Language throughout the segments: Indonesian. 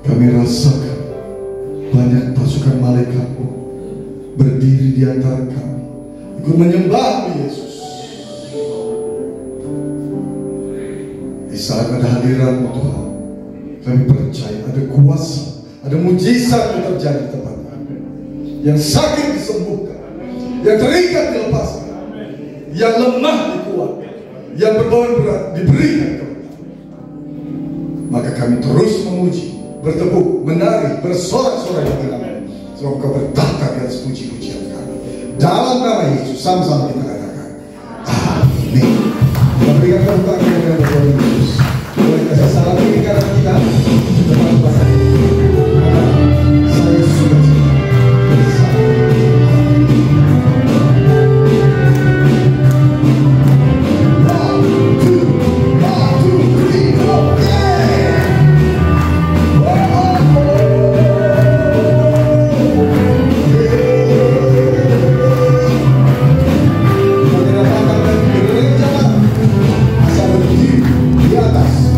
Kami rasakan banyak pasukan malaikat-Mu berdiri di antara kami, ikut menyembah Yesus. Di saat ada hadirat-Mu Tuhan, kami percaya ada kuasa, ada mujizat yang terjadi di tempat kami. Yang sakit disembuhkan, yang terikat dilepaskan, yang lemah dikuatkan, yang beban berat diberikan kepada kami. Maka kami terus memuji, bertepuk, menari, bersorak-sorai dengan kami. Sebab Kau bertahta di atas puji-pujian kami. Dalam nama Yesus, sama-sama kita katakan amin. Kita berikan tepuk tangan kepada Tuhan Yesus. Boleh kasih salam ini karena kita teman-teman. Saya sudah bersama. Di atas,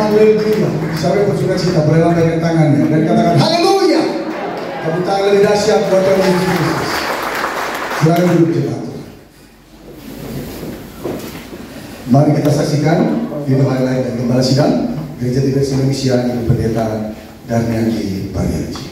Haleluya. Sampai bersuka cita, boleh lambaikan tangannya dan katakan haleluya. Tepuk tangan lebih dahsyat buat Tuhan Yesus Kristus. Silakan duduk cepat. Mari kita saksikan video highlight dan gembala sidang Gereja TBS Indonesia Ibu Pendeta Darmianti Pariaji.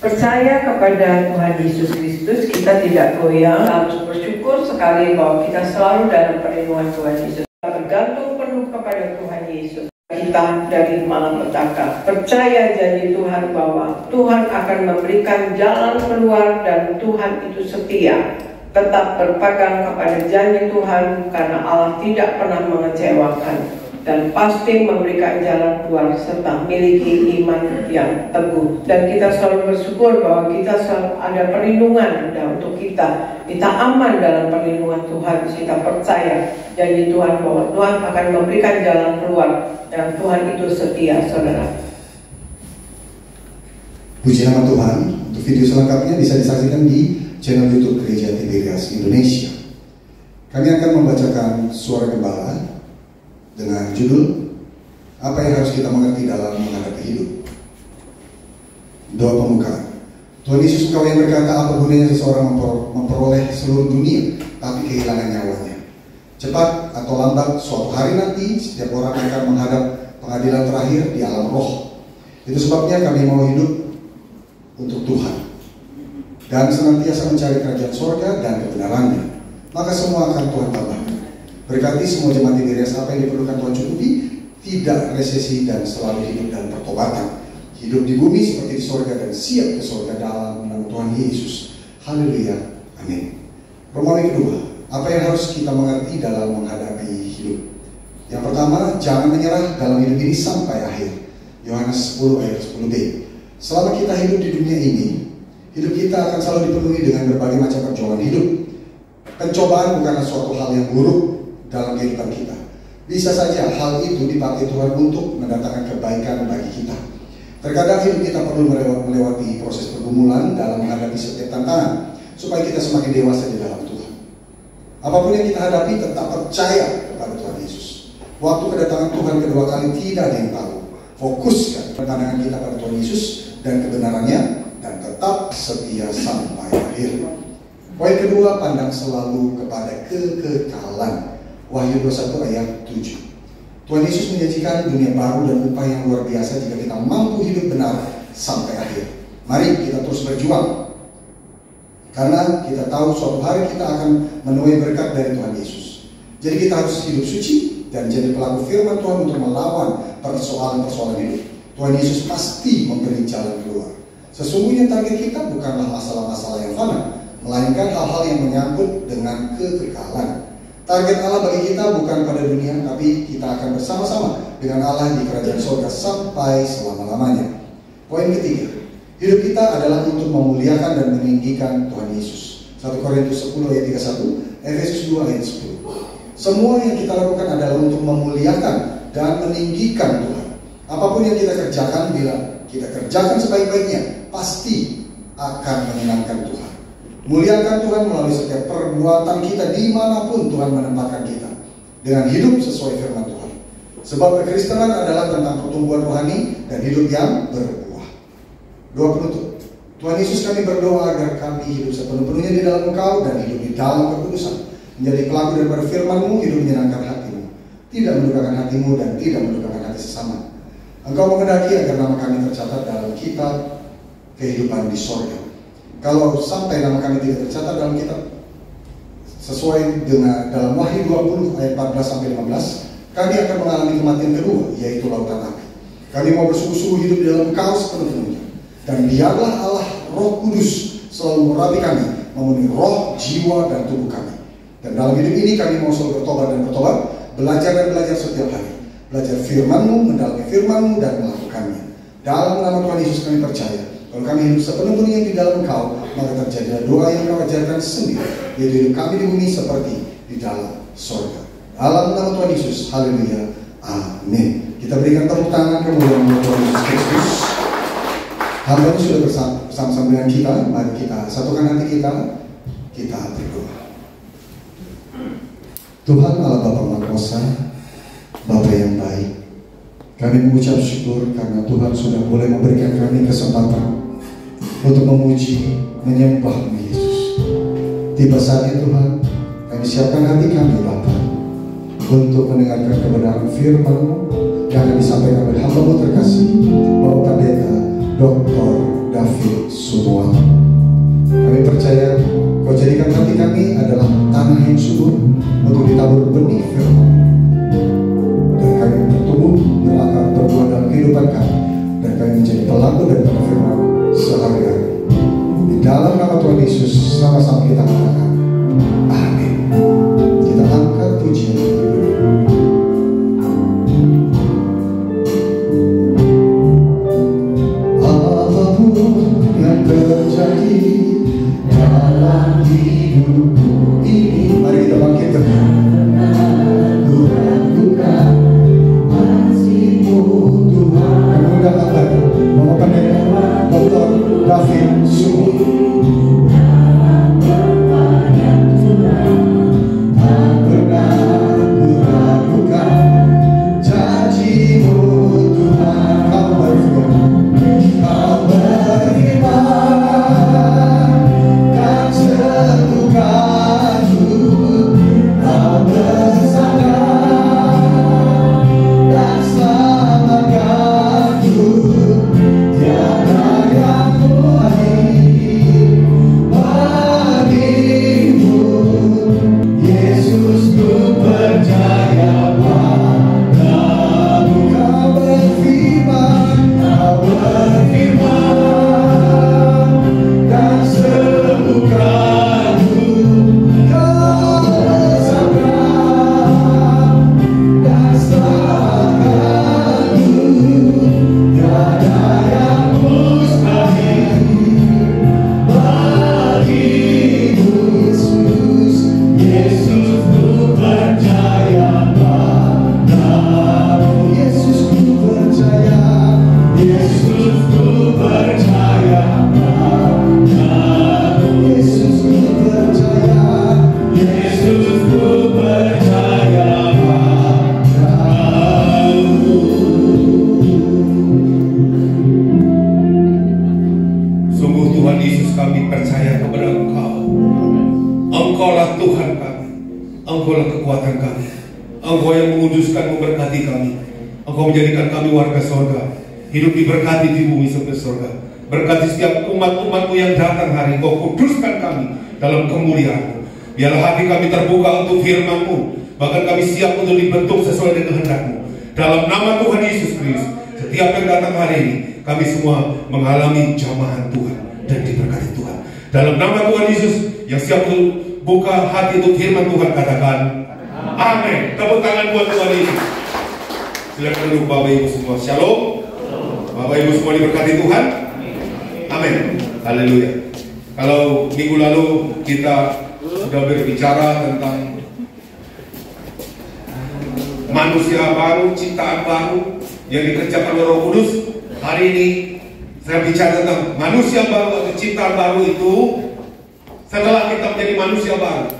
Percaya kepada Tuhan Yesus Kristus, kita tidak goyang, harus bersyukur sekali bahwa kita selalu dalam perlindungan Tuhan Yesus. Kita bergantung penuh kepada Tuhan Yesus. Kita dari malapetaka percaya janji Tuhan bahwa Tuhan akan memberikan jalan keluar dan Tuhan itu setia. Tetap berpegang kepada janji Tuhan karena Allah tidak pernah mengecewakan dan pasti memberikan jalan keluar serta miliki iman yang teguh. Dan kita selalu bersyukur bahwa kita selalu ada perlindungan dan untuk kita aman dalam perlindungan Tuhan. Kita percaya janji Tuhan bahwa Tuhan akan memberikan jalan keluar dan Tuhan itu setia, saudara. Puji nama Tuhan. Untuk video selengkapnya bisa disaksikan di channel YouTube Gereja TBS Indonesia. Kami akan membacakan suara gembala dengan judul apa yang harus kita mengerti dalam menghadapi hidup. Doa pembukaan. Tuhan Yesus Engkau yang berkata, apa gunanya seseorang memperoleh seluruh dunia tapi kehilangan nyawanya. Cepat atau lambat suatu hari nanti setiap orang akan menghadap pengadilan terakhir di alam roh. Itu sebabnya kami mau hidup untuk Tuhan dan senantiasa mencari kerajaan surga dan kebenarannya. Maka semua akan Tuhan tambahkan. Berkati semua jemaat TBS, apa yang diperlukan Tuhan cukupi, tidak resesi dan selalu hidup dalam pertobatan. Hidup di bumi seperti di surga dan siap ke surga dalam nama Tuhan Yesus. Haleluya. Amin. Romawi kedua, apa yang harus kita mengerti dalam menghadapi hidup? Yang pertama, jangan menyerah dalam hidup ini sampai akhir. Yohanes 10 ayat 10b. Selama kita hidup di dunia ini, hidup kita akan selalu dipenuhi dengan berbagai macam perjuangan hidup. Pencobaan bukanlah suatu hal yang buruk dalam kehidupan kita. Bisa saja hal itu dipakai Tuhan untuk mendatangkan kebaikan bagi kita. Terkadang hidup kita perlu melewati proses pergumulan dalam menghadapi setiap tantangan supaya kita semakin dewasa di dalam Tuhan. Apapun yang kita hadapi, tetap percaya kepada Tuhan Yesus. Waktu kedatangan Tuhan kedua kali tidak ada yang tahu. Fokuskan pandangan kita pada Tuhan Yesus dan kebenarannya dan tetap setia sampai akhir. Poin kedua, pandang selalu kepada kekekalan. Wahyu 21 ayat 7. Tuhan Yesus menjanjikan dunia baru dan upah yang luar biasa jika kita mampu hidup benar sampai akhir. Mari kita terus berjuang, karena kita tahu suatu hari kita akan menuai berkat dari Tuhan Yesus. Jadi kita harus hidup suci dan jadi pelaku firman Tuhan untuk melawan persoalan-persoalan hidup. Tuhan Yesus pasti memberi jalan keluar. Sesungguhnya target kita bukanlah masalah-masalah yang fana, melainkan hal-hal yang menyangkut dengan kekekalan. Target Allah bagi kita bukan pada dunia, tapi kita akan bersama-sama dengan Allah di kerajaan surga sampai selama-lamanya. Poin ketiga, hidup kita adalah untuk memuliakan dan meninggikan Tuhan Yesus. 1 Korintus 10 ayat 31, Efesus 2 ayat 10. Semua yang kita lakukan adalah untuk memuliakan dan meninggikan Tuhan. Apapun yang kita kerjakan, bila kita kerjakan sebaik-baiknya, pasti akan menyenangkan Tuhan. Muliakan Tuhan melalui setiap perbuatan kita dimanapun Tuhan menempatkan kita, dengan hidup sesuai firman Tuhan. Sebab kekristenan adalah tentang pertumbuhan rohani dan hidup yang berbuah. Doa penutup. Tuhan Yesus, kami berdoa agar kami hidup sepenuh-penuhnya di dalam Engkau dan hidup di dalam kekudusan, menjadi pelaku daripada firman-Mu, hidup menyenangkan hati-Mu, tidak mendukakan hati-Mu dan tidak mendukakan hati sesama. Engkau menghendaki agar nama kami tercatat dalam kitab kehidupan di sorga. Kalau sampai nama kami tidak tercatat dalam kitab, sesuai dengan dalam Wahyu 20 ayat 14 sampai 15, kami akan mengalami kematian kedua, yaitu lautan api. Kami mau bersungguh-sungguh hidup di dalam Engkau sepenuh-penuhnya, dan biarlah Allah Roh Kudus selalu merapi kami, memenuhi roh, jiwa, dan tubuh kami. Dan dalam hidup ini kami mau selalu bertobat, belajar dan belajar setiap hari, belajar firman-Mu, mendalami firman-Mu, dan melakukannya. Dalam nama Tuhan Yesus kami percaya, kalau kami hidup sepenuh-penuhnya di dalam Engkau, maka terjadilah doa yang Kau ajarkan sendiri, yaitu hidup kami di bumi seperti di dalam surga. Dalam nama Tuhan Yesus, haleluya, amin. Kita berikan tepuk tangan kemuliaan Tuhan Yesus Kristus. Hamba ini sudah bersama-sama dengan kita. Mari kita satukan hati kita berdoa. Tuhan Allah Bapa Maha Kuasa, Bapa yang baik, kami mengucap syukur karena Tuhan sudah boleh memberikan kami kesempatan untuk memuji, menyembah Yesus. Tiba saatnya Tuhan, kami siapkan hati kami Bapa untuk mendengarkan kebenaran firman-Mu yang akan disampaikan oleh hamba-Mu terkasih, Bapak Pendeta Dr. David Sumowato. Kami percaya Kau jadikan hati kami adalah tanah yang subur untuk ditabur benih firman, dan kami bertumbuh, berakar, berbuah dalam kehidupan kami, dan kami menjadi pelaku daripada firman sehari-hari. Di dalam nama Tuhan Yesus sama-sama kita katakan amin. Kita angkat pujian kita. Terjadi dalam hidupku ini, mari kita bangkitkan. Bukan kasih-Mu Tuhan. Kami undang Bapak Pendeta Dr. David Sumowato. Tak pernah kuragukan janji-Mu Tuhan. Kau berfirman, Kau berfirman, dan sembuhkanku. Kau bersabda dan selamatkanku. Tiada yang lain bagimu, Yesus, ku percaya padamu. Kau berfirman, Kau berfirman, dan sembuhkanku. Kau bersabda dan selamatkanku. Tiada yang mustahil bagimu, Yesus. Yesus, ku percaya padamu. Yesus, ku percaya. Yesus, ku percaya padamu. Yesus, ku percaya. Yesus, ku percaya padamu. Sungguh Tuhan Yesus, kami percaya kepada Engkau. Engkaulah Tuhan kami, Engkaulah kekuatan kami, Engkau yang menguduskan, memberkati kami. Engkau menjadikan kami warga surga, hidup diberkati di bumi seperti surga. Berkati setiap umat-umat-Mu yang datang hari ini. Kau kuduskan kami dalam kemuliaan-Mu. Biarlah hati kami terbuka untuk firman-Mu, bahkan kami siap untuk dibentuk sesuai dengan kehendak-Mu. Dalam nama Tuhan Yesus Kristus, setiap yang datang hari ini, kami semua mengalami jamahan Tuhan dan diberkati Tuhan. Dalam nama Tuhan Yesus, yang siap untuk buka hati untuk firman Tuhan, katakan amin. Tepuk tangan buat Tuhan Yesus. Silakan duduk Bapak Ibu semua. Shalom. Bapak Ibu semua diberkati Tuhan. Amin. Haleluya. Kalau minggu lalu kita sudah berbicara tentang manusia baru, ciptaan baru yang dikerjakan oleh Roh Kudus, hari ini saya bicara tentang manusia baru atau ciptaan baru itu. Setelah kita menjadi manusia baru,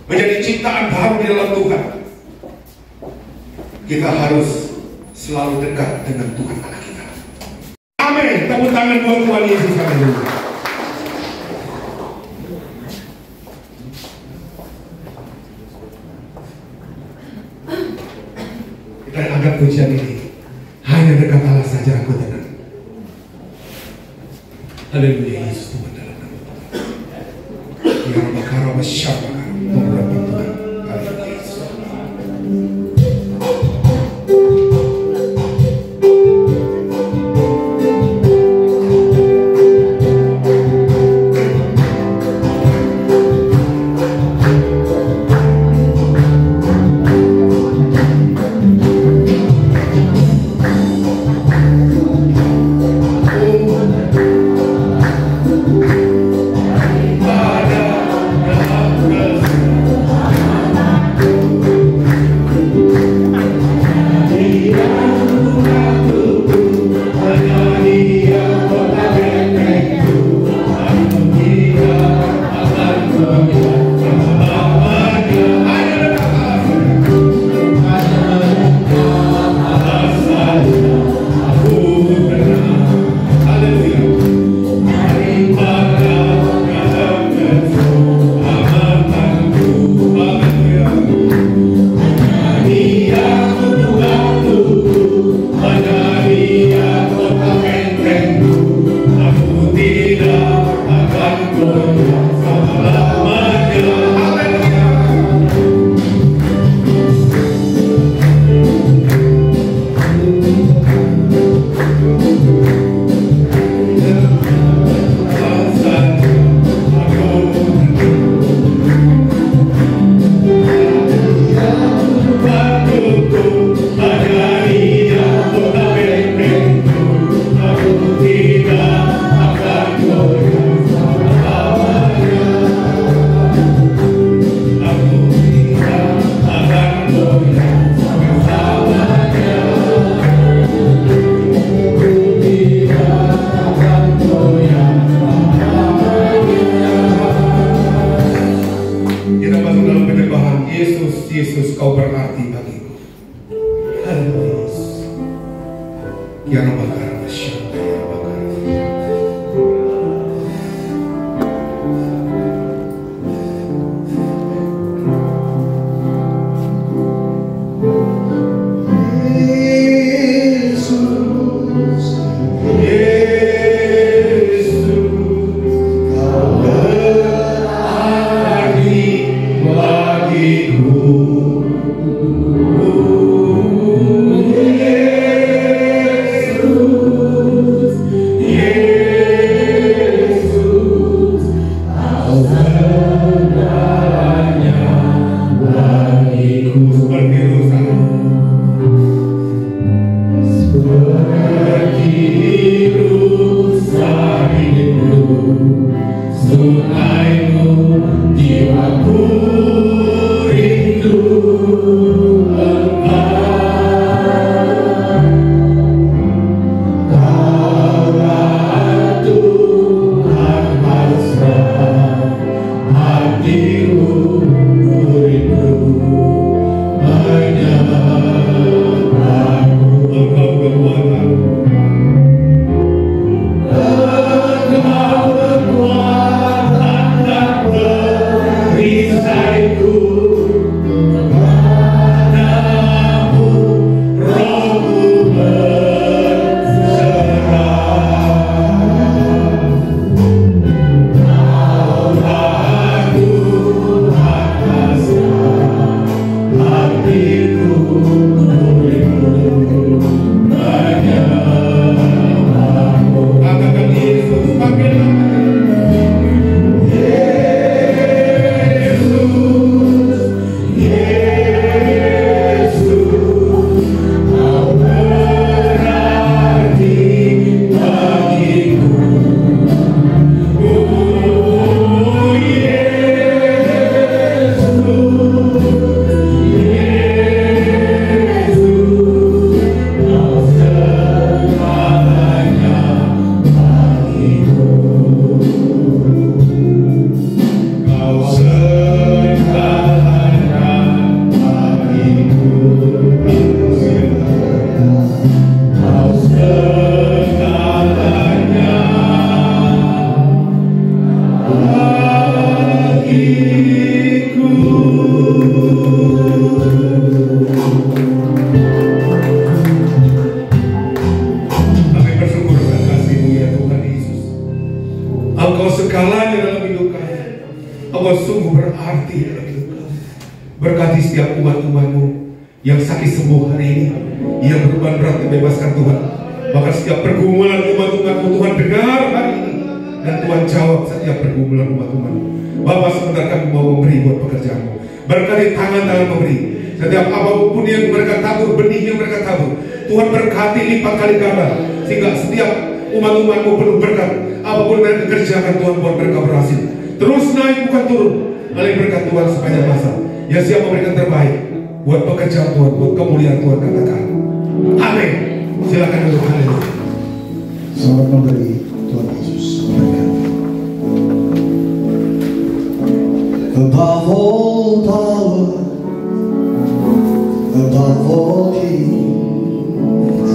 menjadi ciptaan baru di dalam Tuhan, kita harus selalu dekat dengan Tuhan Allah kita. Amin. Tepuk tangan buat Tuhan Yesus. Haleluya. Kita anggap pujian ini hanya dekat Allah saja aku tenang. Haleluya. Yesus Tuhan dalam nama Tuhan. Ya Rabbah Karabah Syabah Tuhan. Haleluya Yesus. Pada tunaimu, jiwaku rindu Engkau. Kaulah Tuhan pasrah, hatiku rindu menyembahmu. Engkau kekuatan, Engkau kekuatan dan perisaiku, padamu rohku berserah. Kaulah Tuhan pasrah, hatiku rindu menyembahmu. katakan Yesus, pakai Yesus, Kau berarti bagiku. Oh Yesus, Kau segalanya bagiku. Kau segalanya bagiku. Kau segalanya bagiku. Kami bersyukur atas kasih-Mu ya Tuhan Yesus. Engkau segalanya dalam hidup kami. Engkau sungguh berarti dalam hidup kami. Berkati setiap umat-umat-Mu yang sakit sembuh hari ini, yang beban berat dibebaskan Tuhan. Bahkan setiap pergumulan umat-umat-Mu Tuhan dengar hari ini, dan Tuhan jawab setiap pergumulan umat-umat-Mu. Bapa, sebentar kami mau memberi buat pekerjaan-Mu. Berkati tangan-tangan memberi. Setiap apapun yang mereka tabur, benih yang mereka tabur, Tuhan berkati lipat kali ganda, sehingga setiap umat-umat-Mu penuh berkat. Apapun mereka kerjakan, Tuhan buat mereka berhasil. Terus naik bukan turun. Oleh berkat Tuhan sepanjang masa. Yang siap memberikan terbaik buat pekerjaan Tuhan, buat kemuliaan Tuhan, katakan amin. Silakan duduk. Haleluya. Selamat memberi, Tuhan Yesus memberkati. Above all power, above all kings,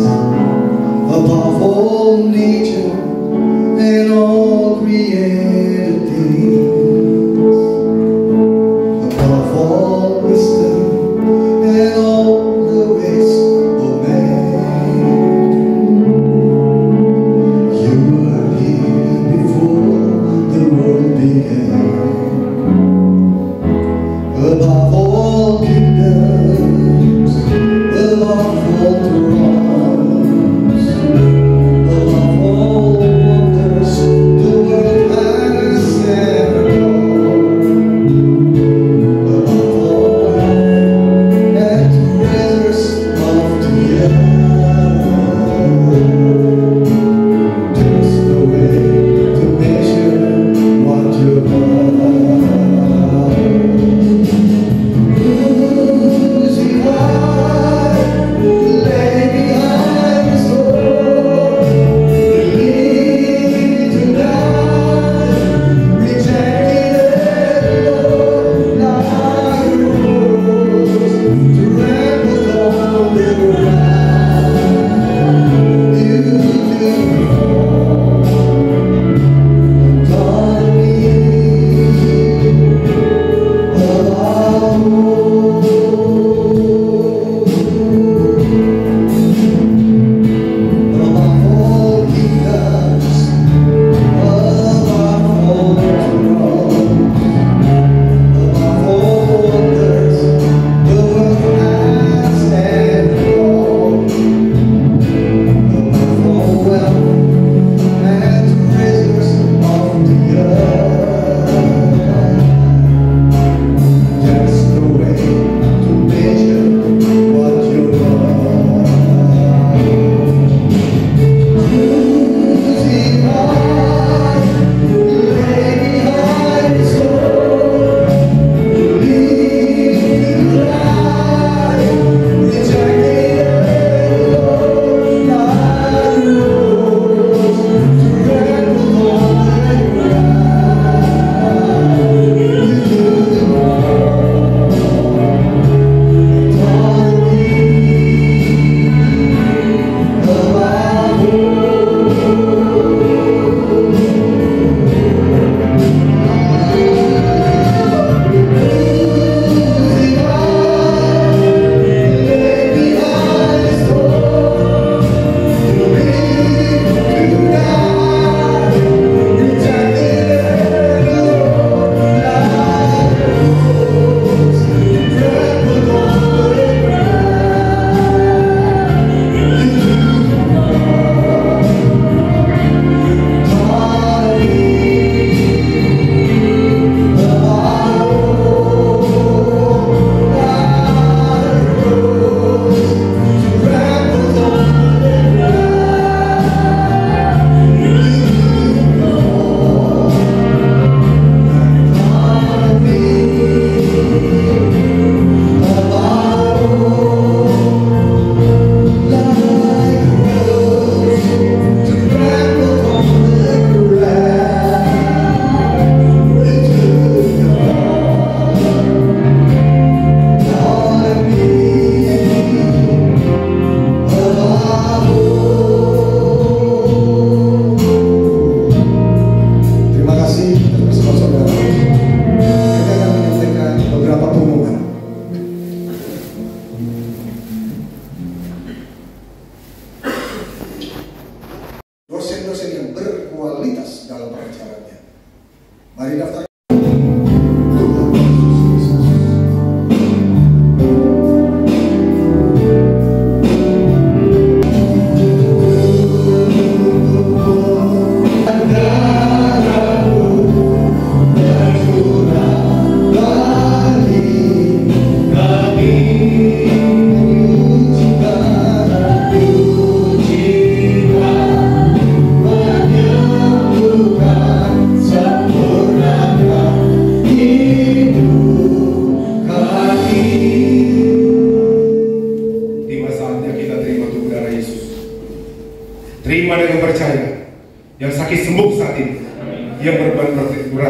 above all nature and all created things, above all wisdom and all the ways of man. You were here before the world began. Above all kingdoms, above all thrones, above all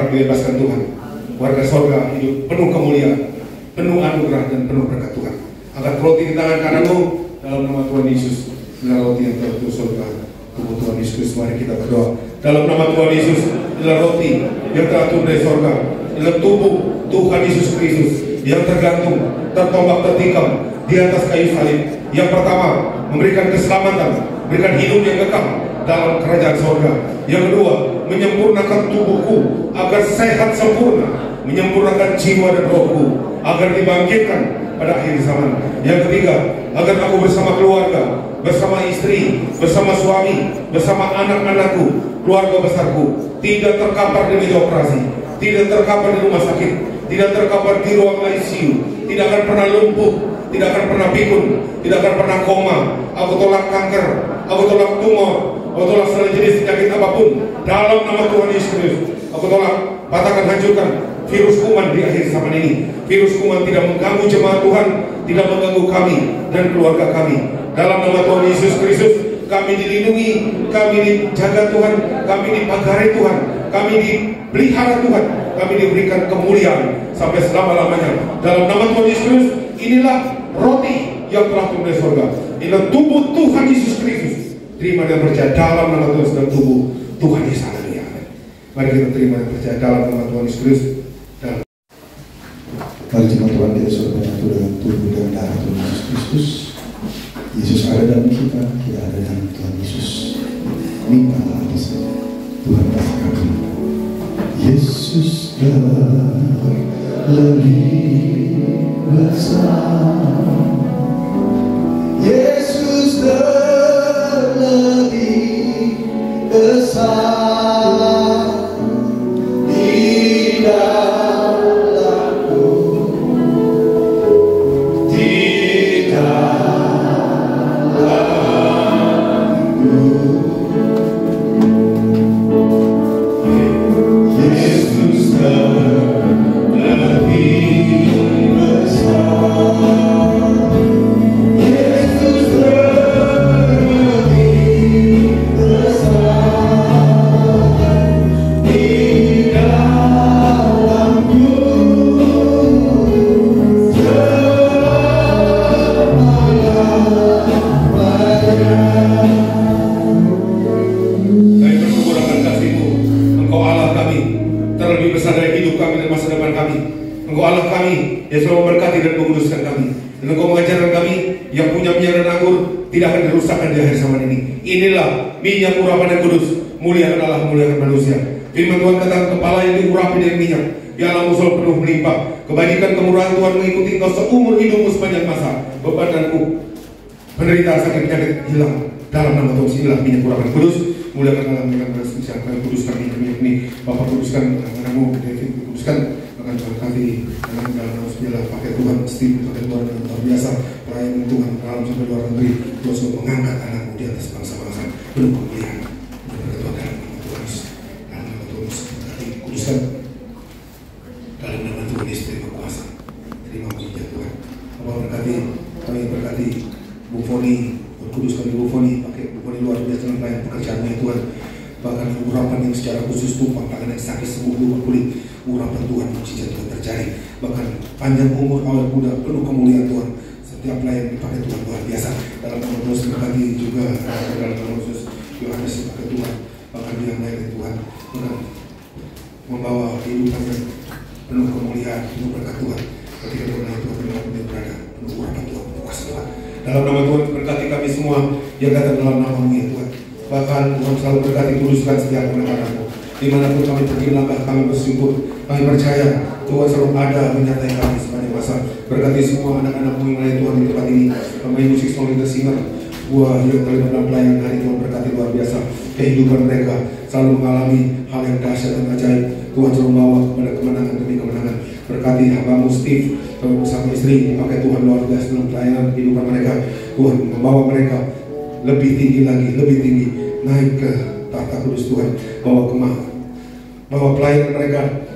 sekarang dibebaskan Tuhan. Warga sorga hidup penuh kemuliaan, penuh anugerah dan penuh berkat Tuhan. Angkat roti di tangan kananmu dalam nama Tuhan Yesus. Inilah roti yang telah turun surga, tubuh Tuhan Yesus. Mari kita berdoa. Dalam nama Tuhan Yesus, inilah roti yang telah turun dari sorga. Inilah tubuh Tuhan Yesus Kristus yang tergantung, tertombak, tertikam di atas kayu salib. Yang pertama, memberikan keselamatan, memberikan hidup yang kekal dalam kerajaan sorga. Yang kedua, menyempurnakan tubuhku agar sehat sempurna, menyempurnakan jiwa dan rohku agar dibangkitkan pada akhir zaman. Yang ketiga, agar aku bersama keluarga, bersama istri, bersama suami, bersama anak-anakku, keluarga besarku, tidak terkapar di meja operasi, tidak terkapar di rumah sakit, tidak terkapar di ruang ICU, tidak akan pernah lumpuh, tidak akan pernah pikun, tidak akan pernah koma. Aku tolak kanker, aku tolak tumor, aku tolak segala jenis penyakit apapun dalam nama Tuhan Yesus. Aku tolak, patahkan, hancurkan virus kuman di akhir zaman ini. Virus kuman tidak mengganggu jemaat Tuhan, tidak mengganggu kami dan keluarga kami. Dalam nama Tuhan Yesus Kristus, kami dilindungi, kami dijaga Tuhan, kami dipagari Tuhan, kami dipelihara Tuhan, kami diberikan kemuliaan sampai selama-lamanya. Dalam nama Tuhan Yesus Kristus, inilah roti yang telah turun dari surga. Inilah tubuh Tuhan Yesus Kristus. Terima dan percaya dalam nama Tuhan dan tubuh Tuhan Yesus. Haleluya. Mari kita terima dan percaya dalam nama Tuhan Yesus Kristus. Mari jemaat Tuhan kita sudah menyatu dengan tubuh dan darah Tuhan Yesus Kristus. Yesus ada dalam kita, kita ada dalam Tuhan Yesus. Mintalah apa saja, Tuhan pasti akan. Yesus telah lebih besar. Yesus telah lebih besar di dalamku, di dalamku. Yesus telah lebih besar. Yesus telah lebih besar di dalamku. Kami bersyukur akan kasih-Mu. Engkau Allah kami, terlebih besar dari hidup kami dan masa depan kami. Engkau Allah kami yang selalu memberkati dan menguduskan kami. Dan Engkau mengajarkan kami yang punya minyak dan anggur tidak akan dirusakkan di akhir zaman ini. Inilah minyak urapan yang kudus, muliakan Allah, muliakan manusia. Firman Tuhan katakan, kepala yang diurapi dengan minyak, biarlah musuh penuh melimpah. Kebajikan kemurahan Tuhan mengikuti engkau seumur hidupmu sepanjang masa. Beban dan penderitaan sakit penyakit hilang dalam nama Tuhan. Inilah minyak urapan kudus, muliakan Allah, muliakan manusia. Kami kuduskan minyak ini, Bapak kuduskan anakmu, David kuduskan. Akan berkati dalam nama segala pakai Tuhan, Steve pakai Tuhan yang luar biasa, pelayanan Tuhan dalam sampai luar negeri. Tuhan sudah mengangkat anakmu di atas bangsa-bangsa penuh kemuliaan. Berkat Tuhan dalam nama Tuhan Yesus, dalam nama Tuhan Yesus berkati kuduskan dalam nama Tuhan Yesus. Terima kuasa, terima mujizat Tuhan. Bapak berkati, kami berkati Bu Foni, kuduskan Bu Foni, pakai Bu Foni luar biasa dalam pelayanan pekerjaannya Tuhan. Bahkan urapan yang secara khusus tumpah tangan yang sakit sembuh luka kulit, urapan Tuhan, mujizat Tuhan terjadi. Bahkan panjang umur, awet muda, penuh kemuliaan Tuhan. Setiap pelayan dipakai Tuhan luar biasa. Dalam nama Tuhan berkati juga dalam nama Yesus Yohanes dipakai Tuhan. Bahkan dia melayani Tuhan dengan membawa kehidupan yang penuh kemuliaan, penuh berkat Tuhan. Ketika Tuhan melayani Tuhan, dia berada penuh urapan Tuhan, penuh kuasa Tuhan. Dalam nama Tuhan berkati kami semua yang datang dalam nama-Mu ya Tuhan. Bahkan Tuhan selalu berkati kuduskan setiap anak-anak-Mu. Dimanapun kami pergi langkah, kami bersyukur, kami percaya Tuhan selalu ada menyertai kami sepanjang masa. Berkati semua anak-anak-Mu yang melayani Tuhan di tempat ini. Pemain musik Small Leader Singer, buah yang terlibat dalam pelayanan hari Tuhan berkati luar biasa. Kehidupan mereka selalu mengalami hal yang dahsyat dan ajaib. Tuhan selalu membawa kepada kemenangan demi kemenangan. Berkati hamba-Mu Steve bersama istri, dipakai Tuhan luar biasa dalam pelayanan kehidupan mereka. Tuhan membawa mereka lebih tinggi lagi, lebih tinggi, naik ke tahta kudus Tuhan, bawa pelayanan mereka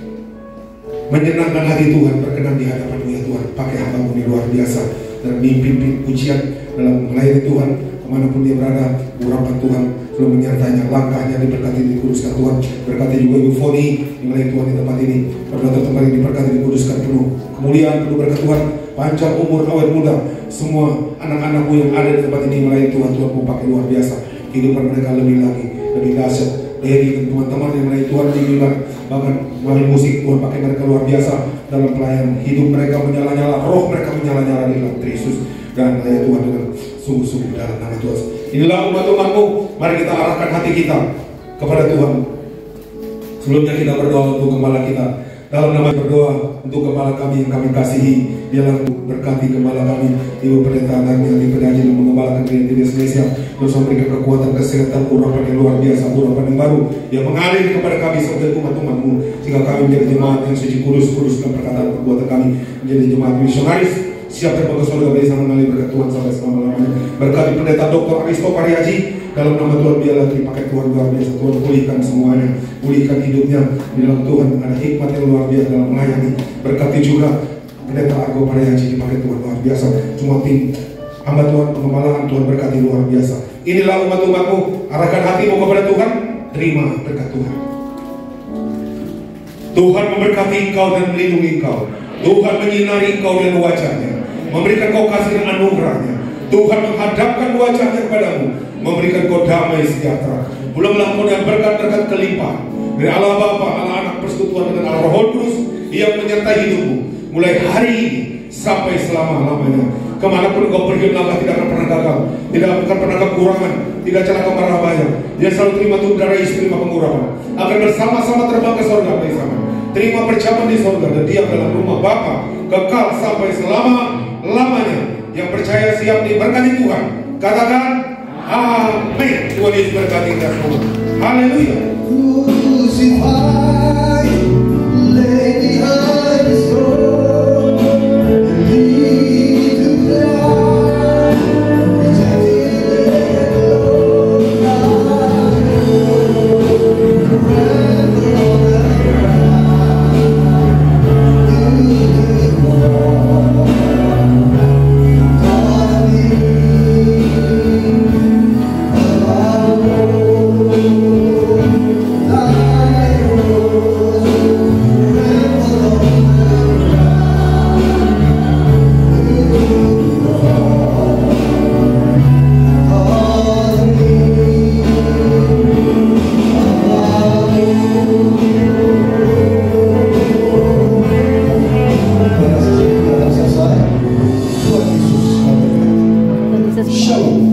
menyenangkan hati Tuhan, berkenan di hadapan-Mu ya Tuhan. Pakai hamba-Mu ini luar biasa dan mimpin pujian dalam melayani Tuhan, manapun dia berada. Urapan Tuhan selalu menyertainya, langkahnya diberkati, dikuduskan Tuhan. Berkati juga Ibu Foni yang melayani Tuhan di tempat ini. Pada tempat ini diberkati, dikuduskan penuh kemuliaan, penuh berkat Tuhan, panjang umur, awet muda. Semua anak-anakmu yang ada di tempat ini melayani Tuhan, Tuhan mau pakai luar biasa. Kehidupan mereka lebih lagi, lebih dahsyat. Dari teman-teman yang melayani Tuhan di Milan, bahkan melalui musik Tuhan pakai mereka luar biasa dalam pelayanan. Hidup mereka menyala-nyala, roh mereka menyala-nyala di dalam Kristus. Dan melayani Tuhan dengan sungguh-sungguh dalam nama Tuhan. Inilah umat-umatmu, mari kita arahkan hati kita kepada Tuhan. Sebelumnya kita berdoa untuk gembala kita. Dalam nama berdoa untuk gembala kami yang kami kasihi. Dialah berkati gembala kami, Ibu Pendeta Darmi yang dipedaji dan mengembalakan di Indonesia. Terus memberikan kekuatan, kesehatan, urapan yang luar biasa, urapan yang baru yang mengalir kepada kami sebagai umat-umatmu, sehingga kami menjadi jemaat yang suci, kudus dalam perkataan perbuatan kami, menjadi jemaat misionaris siap terbang ke surga bersama mengalir berkat Tuhan sampai selama-lamanya. Berkati Pendeta Dr. Aristo Pariaji, dalam nama Tuhan biarlah dipakai Tuhan luar biasa. Tuhan pulihkan semuanya, pulihkan hidupnya di dalam Tuhan, ada hikmat yang luar biasa dalam melayani. Berkati juga Pendeta Argo Pariaji, dipakai Tuhan luar biasa. Semua tim hamba Tuhan, pengembalaan Tuhan berkati luar biasa. Inilah umat-umatmu, arahkan hatimu kepada Tuhan, terima berkat Tuhan. Tuhan memberkati engkau dan melindungi engkau. Tuhan menyinari engkau dengan wajahnya, memberikan kau kasih dan anugerahnya. Tuhan menghadapkan wajahnya kepadamu, memberikan kau damai sejahtera. Pulanglah kau dengan berkat-berkat kelimpahan dari Allah Bapa, Allah Anak, persekutuan dengan Allah Roh Kudus yang menyertai hidupmu mulai hari ini sampai selama-lamanya. Kemanapun kau pergi melangkah tidak akan pernah gagal, tidak akan pernah kekurangan, tidak celaka marah bahaya. Dia selalu terima udara, terima pengurapan, akan bersama-sama terbang ke surga bersama. Terima perjamuan di surga dan diam dalam rumah Bapa kekal sampai selama-lamanya. Yang percaya siap diberkati Tuhan, katakan amin. Tuhan Yesus berkati kita semua. Haleluya. Crucified, lay behind the stone, and lead to fly, rejected and alone, forever on that ground. You did wrong, taught me about Shalom.